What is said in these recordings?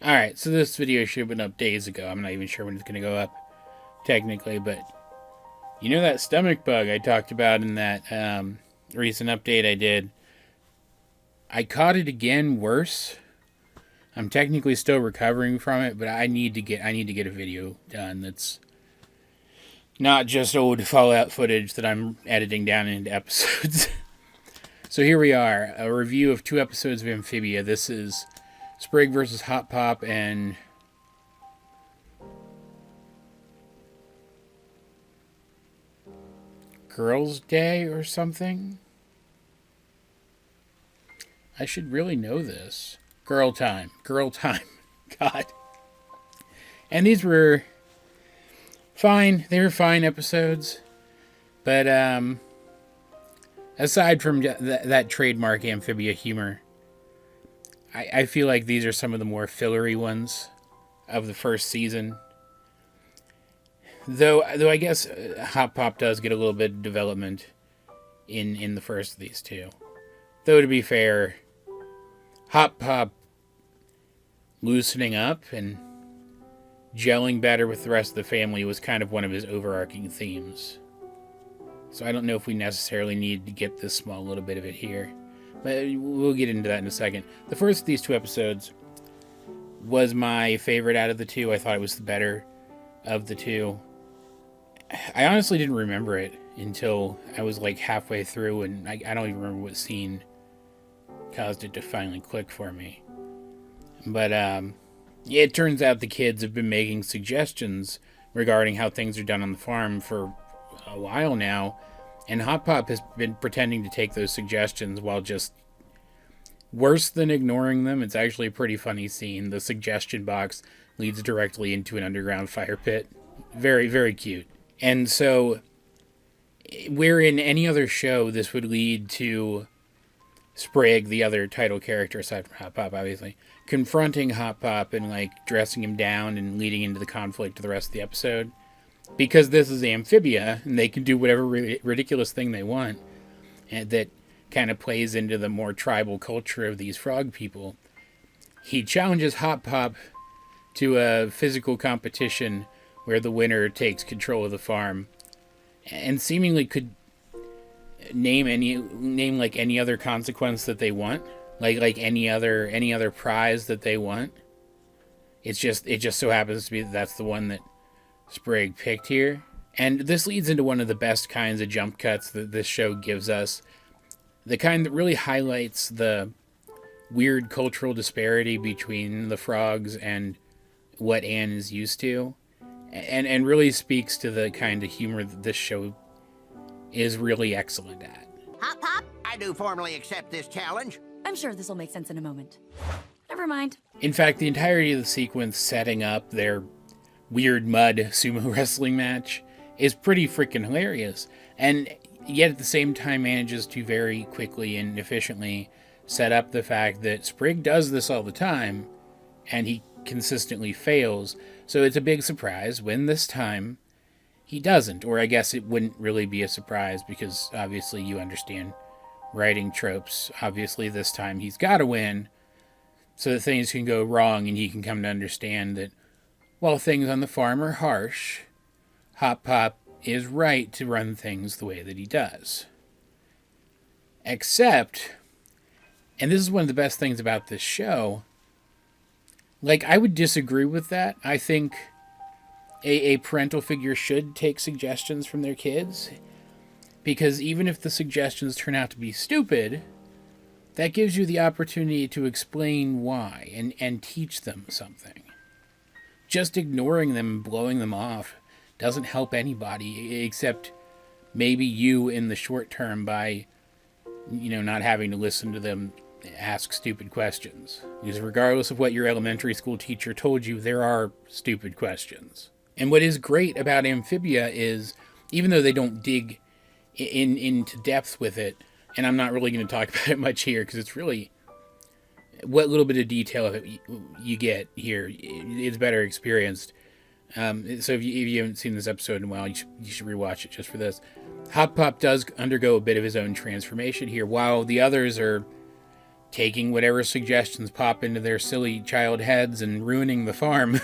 Alright, so this video should have been up days ago. I'm not even sure when it's going to go up, technically, but you know that stomach bug I talked about in that recent update I did? I caught it again worse. I'm technically still recovering from it, but I need to get a video done that's not just old Fallout footage that I'm editing down into episodes. So here we are, a review of 2 episodes of Amphibia. This is Sprig versus Hop Pop and Girls' Day or something? I should really know this. Girl Time. God. And these were fine. They were fine episodes. But aside from that trademark Amphibia humor, I feel like these are some of the more fillery ones of the first season. Though I guess Hop Pop does get a little bit of development in the first of these two. Though to be fair, Hop Pop loosening up and gelling better with the rest of the family was kind of one of his overarching themes. So I don't know if we necessarily need to get this small little bit of it here. But we'll get into that in a second. The first of these 2 episodes was my favorite out of the 2. I thought it was the better of the 2. I honestly didn't remember it until I was like halfway through, and I don't even remember what scene caused it to finally click for me. But it turns out the kids have been making suggestions regarding how things are done on the farm for a while now. And Hop Pop has been pretending to take those suggestions while just worse than ignoring them. It's actually a pretty funny scene. The suggestion box leads directly into an underground fire pit. Very, very cute. And so, where in any other show this would lead to Sprig, the other title character aside from Hop Pop, obviously, confronting Hop Pop and like dressing him down and leading into the conflict of the rest of the episode. Because this is Amphibia, and they can do whatever ridiculous thing they want, and that kind of plays into the more tribal culture of these frog people. He challenges Hop Pop to a physical competition where the winner takes control of the farm, and seemingly could name like any other consequence that they want, like any other prize that they want. It just so happens to be that's the one that Sprig picked here. And this leads into one of the best kinds of jump cuts that this show gives us. The kind that really highlights the weird cultural disparity between the frogs and what Anne is used to. And really speaks to the kind of humor that this show is really excellent at. Hop Pop, I do formally accept this challenge. I'm sure this will make sense in a moment. Never mind. In fact, the entirety of the sequence setting up their weird mud sumo wrestling match is pretty freaking hilarious, and yet at the same time manages to very quickly and efficiently set up the fact that Sprig does this all the time and he consistently fails. So it's a big surprise when this time he doesn't, or I guess it wouldn't really be a surprise because obviously you understand writing tropes. Obviously this time he's got to win so that things can go wrong and he can come to understand that while things on the farm are harsh, Hop Pop is right to run things the way that he does. Except, and this is one of the best things about this show, like I would disagree with that. I think a parental figure should take suggestions from their kids, because even if the suggestions turn out to be stupid, that gives you the opportunity to explain why and teach them something. Just ignoring them and blowing them off doesn't help anybody except maybe you in the short term by, not having to listen to them ask stupid questions. Because regardless of what your elementary school teacher told you, there are stupid questions. And what is great about Amphibia is, even though they don't dig into depth with it, and I'm not really going to talk about it much here because it's really what little bit of detail you get here is better experienced. So if you haven't seen this episode in a while, you should rewatch it just for this. Hop Pop does undergo a bit of his own transformation here, while the others are taking whatever suggestions pop into their silly child heads and ruining the farm.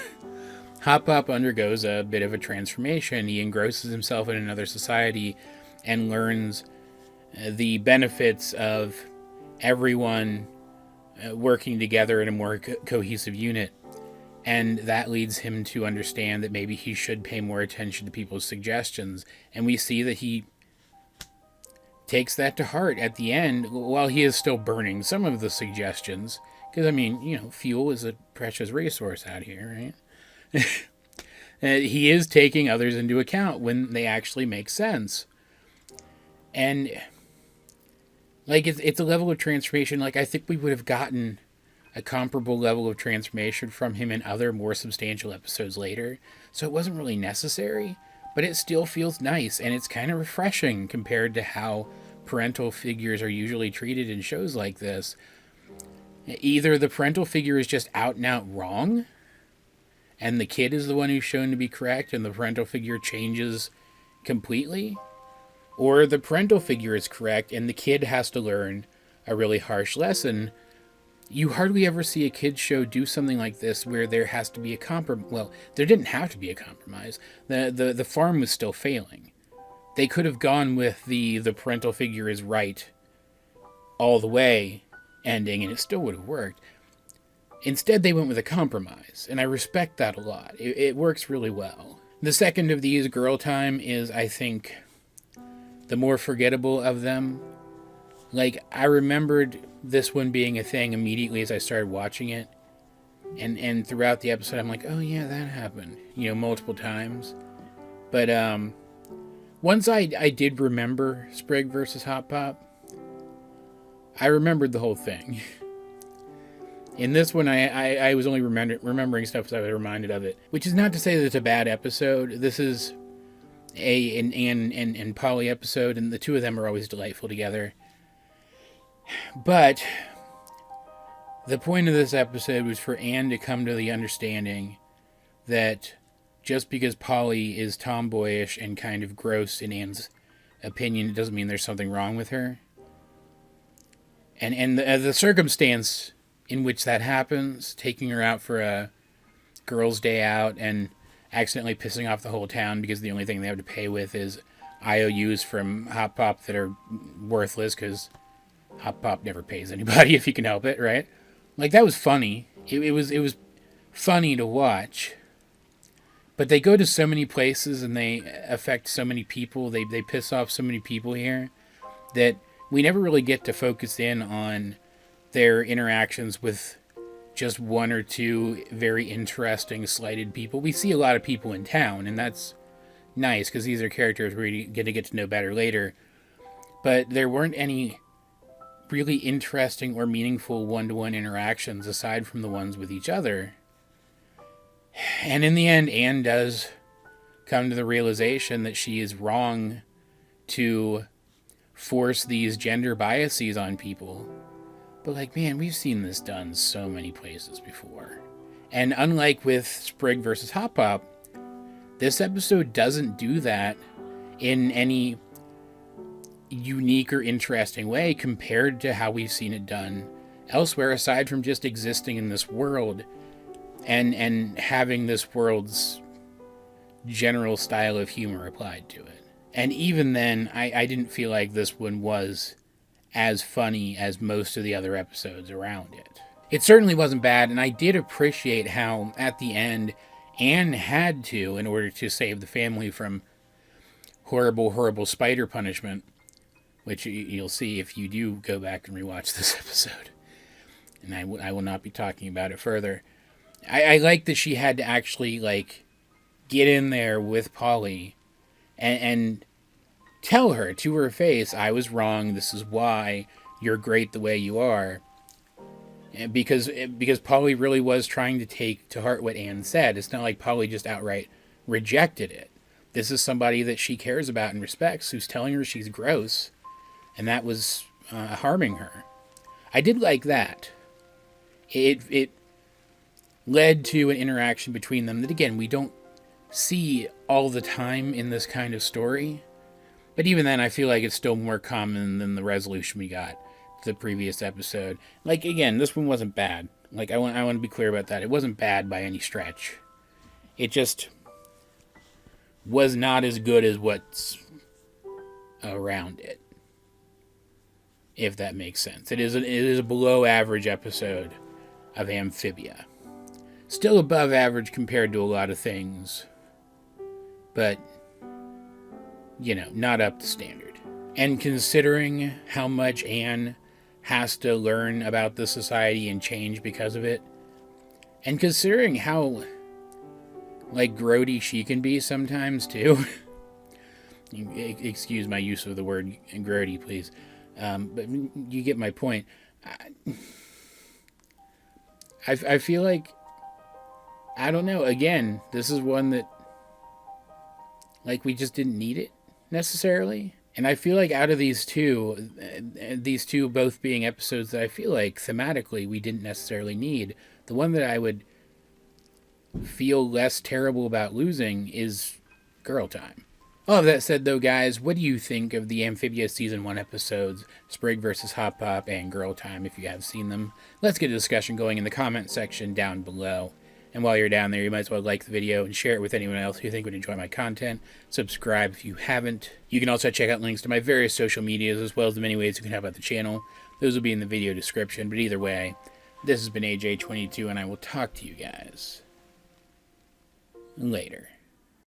Hop Pop undergoes a bit of a transformation. He engrosses himself in another society and learns the benefits of everyone working together in a more cohesive unit. And that leads him to understand that maybe he should pay more attention to people's suggestions. And we see that he takes that to heart at the end, while he is still burning some of the suggestions. Because, I mean, you know, fuel is a precious resource out here, right? He is taking others into account when they actually make sense. And, like, it's a level of transformation. Like, I think we would have gotten a comparable level of transformation from him in other more substantial episodes later. So it wasn't really necessary, but it still feels nice, and it's kind of refreshing compared to how parental figures are usually treated in shows like this. Either the parental figure is just out and out wrong, and the kid is the one who's shown to be correct, and the parental figure changes completely, or the parental figure is correct, and the kid has to learn a really harsh lesson. You hardly ever see a kid's show do something like this where there has to be a compromise. Well, there didn't have to be a compromise. The farm was still failing. They could have gone with the parental figure is right all the way ending, and it still would have worked. Instead, they went with a compromise, and I respect that a lot. It works really well. The second of these, Girl Time, is, I think, the more forgettable of them. Like, I remembered this one being a thing immediately as I started watching it. And throughout the episode, I'm like, oh yeah, that happened. You know, multiple times. But, once I did remember Sprig versus Hop Pop, I remembered the whole thing. In this one, I was only remembering stuff as I was reminded of it. Which is not to say that it's a bad episode. This is an Anne and Polly episode, and the two of them are always delightful together. But the point of this episode was for Anne to come to the understanding that just because Polly is tomboyish and kind of gross in Anne's opinion, it doesn't mean there's something wrong with her. And the circumstance in which that happens, taking her out for a girls' day out and accidentally pissing off the whole town because the only thing they have to pay with is IOUs from Hop Pop that are worthless because Hop Pop never pays anybody if he can help it, right? Like, that was funny. It was funny to watch. But they go to so many places and they affect so many people. They piss off so many people here that we never really get to focus in on their interactions with just one or two very interesting, slighted people. We see a lot of people in town, and that's nice because these are characters we're going to get to know better later. But there weren't any really interesting or meaningful one-to-one interactions aside from the ones with each other. And in the end, Anne does come to the realization that she is wrong to force these gender biases on people. But, like, man, we've seen this done so many places before. And unlike with Sprig versus Hop Pop, this episode doesn't do that in any unique or interesting way compared to how we've seen it done elsewhere, aside from just existing in this world and having this world's general style of humor applied to it. And even then, I didn't feel like this one was as funny as most of the other episodes around it. It certainly wasn't bad, and I did appreciate how, at the end, Anne had to, in order to save the family from horrible, horrible spider punishment, which you'll see if you do go back and rewatch this episode. And I will not be talking about it further. I like that she had to actually, like, get in there with Polly and tell her to her face, I was wrong, this is why, you're great the way you are. And because Polly really was trying to take to heart what Anne said. It's not like Polly just outright rejected it. This is somebody that she cares about and respects, who's telling her she's gross, and that was harming her. I did like that. It led to an interaction between them that, again, we don't see all the time in this kind of story. But even then, I feel like it's still more common than the resolution we got the previous episode. Like, again, this one wasn't bad. Like, I want to be clear about that. It wasn't bad by any stretch. It just was not as good as what's around it, if that makes sense. It is a below average episode of Amphibia. Still above average compared to a lot of things, but, you know, not up to standard. And considering how much Anne has to learn about the society and change because of it, and considering how, like, grody she can be sometimes, too. Excuse my use of the word grody, please. But you get my point. I feel like, I don't know, again, this is one that, like, we just didn't need it, necessarily. And I feel like out of these two both being episodes that I feel like, thematically, we didn't necessarily need, the one that I would feel less terrible about losing is Girl Time. All of that said, though, guys, what do you think of the Amphibia Season 1 episodes, Sprig vs. Hop Pop and Girl Time, if you have seen them? Let's get a discussion going in the comment section down below. And while you're down there, you might as well like the video and share it with anyone else who you think would enjoy my content. Subscribe if you haven't. You can also check out links to my various social medias, as well as the many ways you can help out the channel. Those will be in the video description, but either way, this has been AJ22, and I will talk to you guys later.